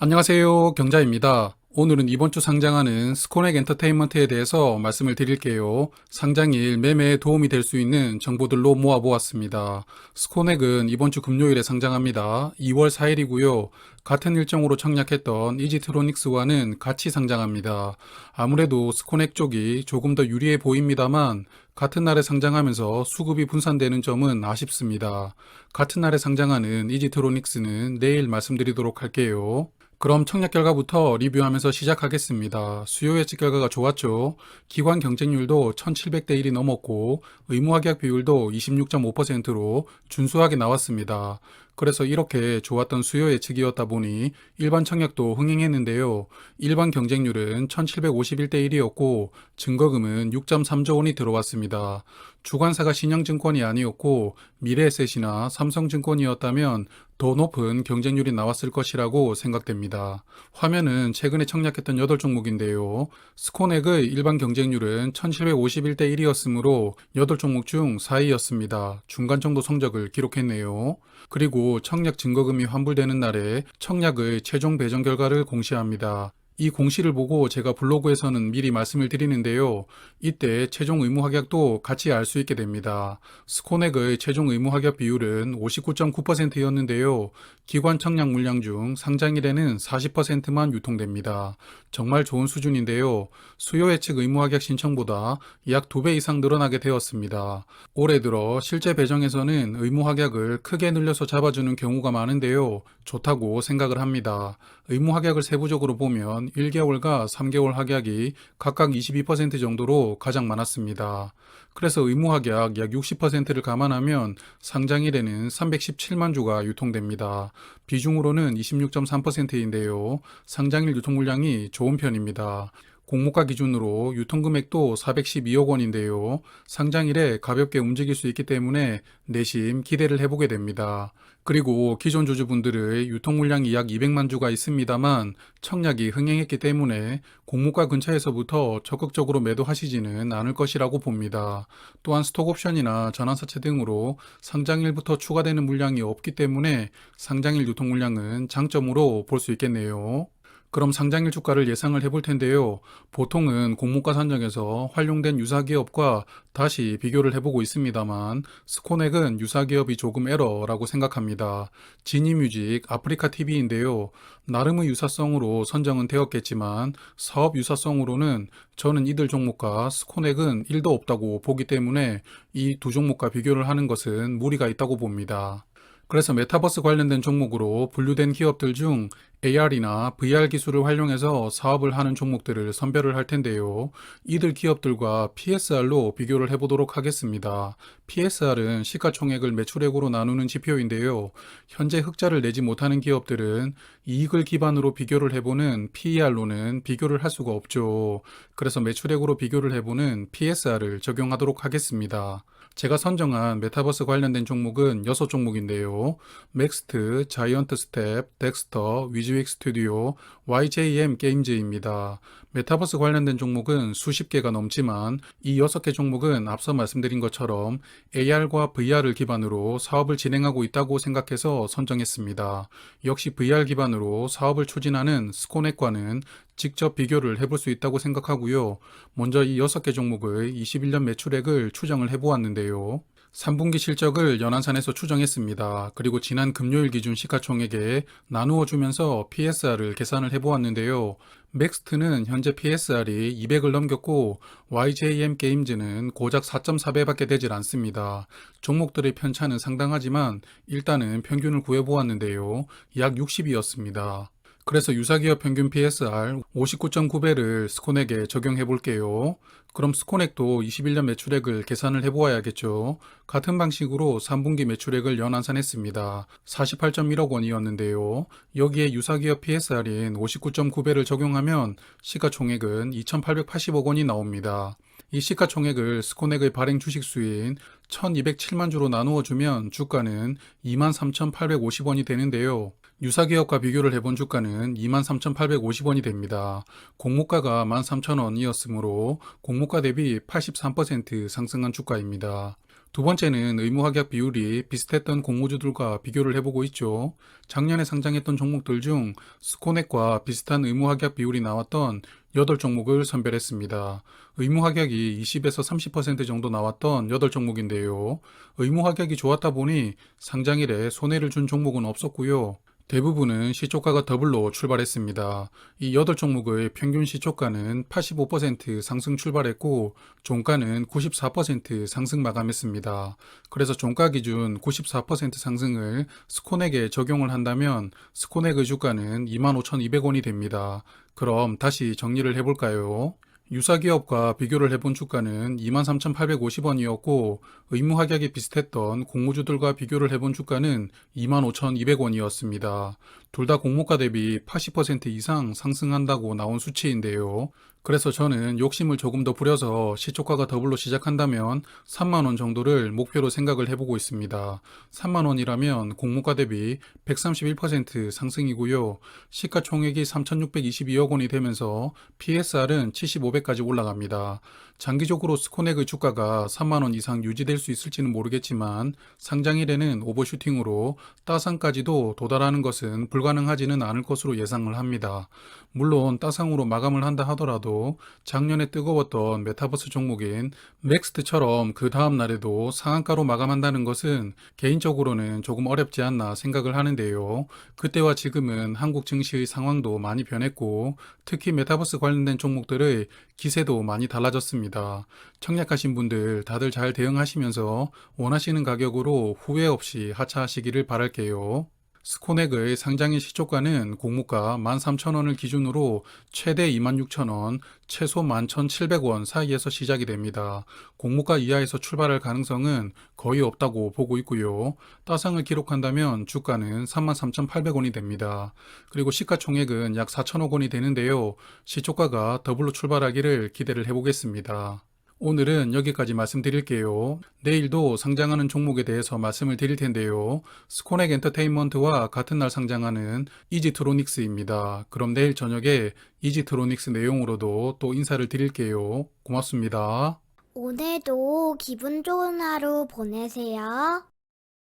안녕하세요, 경자입니다. 오늘은 이번 주 상장하는 스코넥 엔터테인먼트에 대해서 말씀을 드릴게요. 상장일 매매에 도움이 될 수 있는 정보들로 모아보았습니다. 스코넥은 이번 주 금요일에 상장합니다. 2월 4일이고요. 같은 일정으로 청약했던 이지트로닉스와는 같이 상장합니다. 아무래도 스코넥 쪽이 조금 더 유리해 보입니다만 같은 날에 상장하면서 수급이 분산되는 점은 아쉽습니다. 같은 날에 상장하는 이지트로닉스는 내일 말씀드리도록 할게요. 그럼 청약 결과부터 리뷰하면서 시작하겠습니다. 수요 예측 결과가 좋았죠. 기관 경쟁률도 1700대 1이 넘었고 의무합격 비율도 26.5%로 준수하게 나왔습니다. 그래서 이렇게 좋았던 수요 예측이었다 보니 일반 청약도 흥행했는데요. 일반 경쟁률은 1751대 1이었고 증거금은 6.3조 원이 들어왔습니다. 주관사가 신영증권이 아니었고 미래에셋이나 삼성증권이었다면 더 높은 경쟁률이 나왔을 것이라고 생각됩니다. 화면은 최근에 청약했던 8종목인데요. 스코넥의 일반 경쟁률은 1751대 1이었으므로 8종목 중 4위였습니다. 중간 정도 성적을 기록했네요. 그리고 청약 증거금이 환불되는 날에 청약의 최종 배정 결과를 공시합니다. 이 공시를 보고 제가 블로그에서는 미리 말씀을 드리는데요. 이때 최종 의무 합격도 같이 알 수 있게 됩니다. 스코넥의 최종 의무 합격 비율은 59.9%였는데요. 기관 청약 물량 중 상장일에는 40%만 유통됩니다. 정말 좋은 수준인데요. 수요 예측 의무 합격 신청보다 약 2배 이상 늘어나게 되었습니다. 올해 들어 실제 배정에서는 의무 합격을 크게 늘려서 잡아주는 경우가 많은데요. 좋다고 생각을 합니다. 의무 합격을 세부적으로 보면 1개월과 3개월 합격이 각각 22% 정도로 가장 많았습니다. 그래서 의무 합격 약 60%를 감안하면 상장일에는 317만 주가 유통됩니다. 비중으로는 26.3%인데요. 상장일 유통 물량이 좋은 편입니다. 공모가 기준으로 유통금액도 412억 원인데요. 상장일에 가볍게 움직일 수 있기 때문에 내심 기대를 해보게 됩니다. 그리고 기존 주주분들의 유통 물량이 약 200만 주가 있습니다만 청약이 흥행했기 때문에 공모가 근처에서부터 적극적으로 매도하시지는 않을 것이라고 봅니다. 또한 스톡옵션이나 전환사채 등으로 상장일부터 추가되는 물량이 없기 때문에 상장일 유통 물량은 장점으로 볼 수 있겠네요. 그럼 상장일 주가를 예상을 해볼 텐데요. 보통은 공모가 산정에서 활용된 유사기업과 다시 비교를 해보고 있습니다만 스코넥은 유사기업이 조금 에러라고 생각합니다. 지니뮤직, 아프리카TV인데요. 나름의 유사성으로 선정은 되었겠지만 사업 유사성으로는 저는 이들 종목과 스코넥은 1도 없다고 보기 때문에 이 두 종목과 비교를 하는 것은 무리가 있다고 봅니다. 그래서 메타버스 관련된 종목으로 분류된 기업들 중 AR이나 VR 기술을 활용해서 사업을 하는 종목들을 선별을 할 텐데요. 이들 기업들과 PSR로 비교를 해보도록 하겠습니다. PSR은 시가총액을 매출액으로 나누는 지표인데요. 현재 흑자를 내지 못하는 기업들은 이익을 기반으로 비교를 해보는 PER로는 비교를 할 수가 없죠. 그래서 매출액으로 비교를 해보는 PSR을 적용하도록 하겠습니다. 제가 선정한 메타버스 관련된 종목은 6종목인데요. 맥스트, 자이언트 스텝, 덱스터, 위즈윅 스튜디오, YJM 게임즈입니다. 메타버스 관련된 종목은 수십 개가 넘지만 이 6개 종목은 앞서 말씀드린 것처럼 AR과 VR을 기반으로 사업을 진행하고 있다고 생각해서 선정했습니다. 역시 VR 기반으로 사업을 추진하는 스코넥과는 직접 비교를 해볼 수 있다고 생각하고요. 먼저 이 6개 종목의 21년 매출액을 추정을 해보았는데요. 3분기 실적을 연한산에서 추정했습니다. 그리고 지난 금요일 기준 시가총액에 나누어 주면서 PSR을 계산을 해보았는데요. 맥스트는 현재 PSR이 200을 넘겼고 YJM 게임즈는 고작 4.4배밖에 되질 않습니다. 종목들의 편차는 상당하지만 일단은 평균을 구해보았는데요. 약 60이었습니다. 그래서 유사기업 평균 PSR 59.9배를 스코넥에 적용해 볼게요. 그럼 스코넥도 21년 매출액을 계산을 해보아야겠죠. 같은 방식으로 3분기 매출액을 연환산했습니다. 48.1억 원이었는데요. 여기에 유사기업 PSR인 59.9배를 적용하면 시가총액은 2,880억 원이 나옵니다. 이 시가총액을 스코넥의 발행 주식 수인 1207만 주로 나누어 주면 주가는 23,850원이 되는데요. 유사기업과 비교를 해본 주가는 23,850원이 됩니다. 공모가가 13,000원이었으므로 공모가 대비 83% 상승한 주가입니다. 두 번째는 의무합약 비율이 비슷했던 공모주들과 비교를 해보고 있죠. 작년에 상장했던 종목들 중 스코넥과 비슷한 의무합약 비율이 나왔던 8종목을 선별했습니다. 의무합약이 20에서 30% 정도 나왔던 8종목인데요. 의무합약이 좋았다 보니 상장일에 손해를 준 종목은 없었고요. 대부분은 시초가가 더블로 출발했습니다. 이 8종목의 평균 시초가는 85% 상승 출발했고 종가는 94% 상승 마감했습니다. 그래서 종가 기준 94% 상승을 스코넥에 적용을 한다면 스코넥의 주가는 25,200원이 됩니다. 그럼 다시 정리를 해볼까요? 유사기업과 비교를 해본 주가는 23,850원이었고 의무합약이 비슷했던 공모주들과 비교를 해본 주가는 25,200원이었습니다. 둘 다 공모가 대비 80% 이상 상승한다고 나온 수치인데요. 그래서 저는 욕심을 조금 더 부려서 시초가가 더블로 시작한다면 3만원 정도를 목표로 생각을 해보고 있습니다. 3만원이라면 공모가 대비 131% 상승이고요. 시가총액이 3,622억 원이 되면서 PSR은 75배까지 올라갑니다. 장기적으로 스코넥의 주가가 3만원 이상 유지될 수 있을지는 모르겠지만 상장일에는 오버슈팅으로 따상까지도 도달하는 것은 불가능하지는 않을 것으로 예상을 합니다. 물론 따상으로 마감을 한다 하더라도 작년에 뜨거웠던 메타버스 종목인 넥스트처럼 그 다음 날에도 상한가로 마감한다는 것은 개인적으로는 조금 어렵지 않나 생각을 하는데요. 그때와 지금은 한국 증시의 상황도 많이 변했고 특히 메타버스 관련된 종목들의 기세도 많이 달라졌습니다. 청약하신 분들 다들 잘 대응하시면서 원하시는 가격으로 후회 없이 하차하시기를 바랄게요. 스코넥의 상장일 시초가는 공모가 13,000원을 기준으로 최대 26,000원, 최소 11,700원 사이에서 시작이 됩니다. 공모가 이하에서 출발할 가능성은 거의 없다고 보고 있고요. 따상을 기록한다면 주가는 33,800원이 됩니다. 그리고 시가총액은 약 4천억 원이 되는데요. 시초가가 더블로 출발하기를 기대를 해보겠습니다. 오늘은 여기까지 말씀드릴게요. 내일도 상장하는 종목에 대해서 말씀을 드릴 텐데요. 스코넥 엔터테인먼트와 같은 날 상장하는 이지트로닉스입니다. 그럼 내일 저녁에 이지트로닉스 내용으로도 또 인사를 드릴게요. 고맙습니다. 오늘도 기분 좋은 하루 보내세요.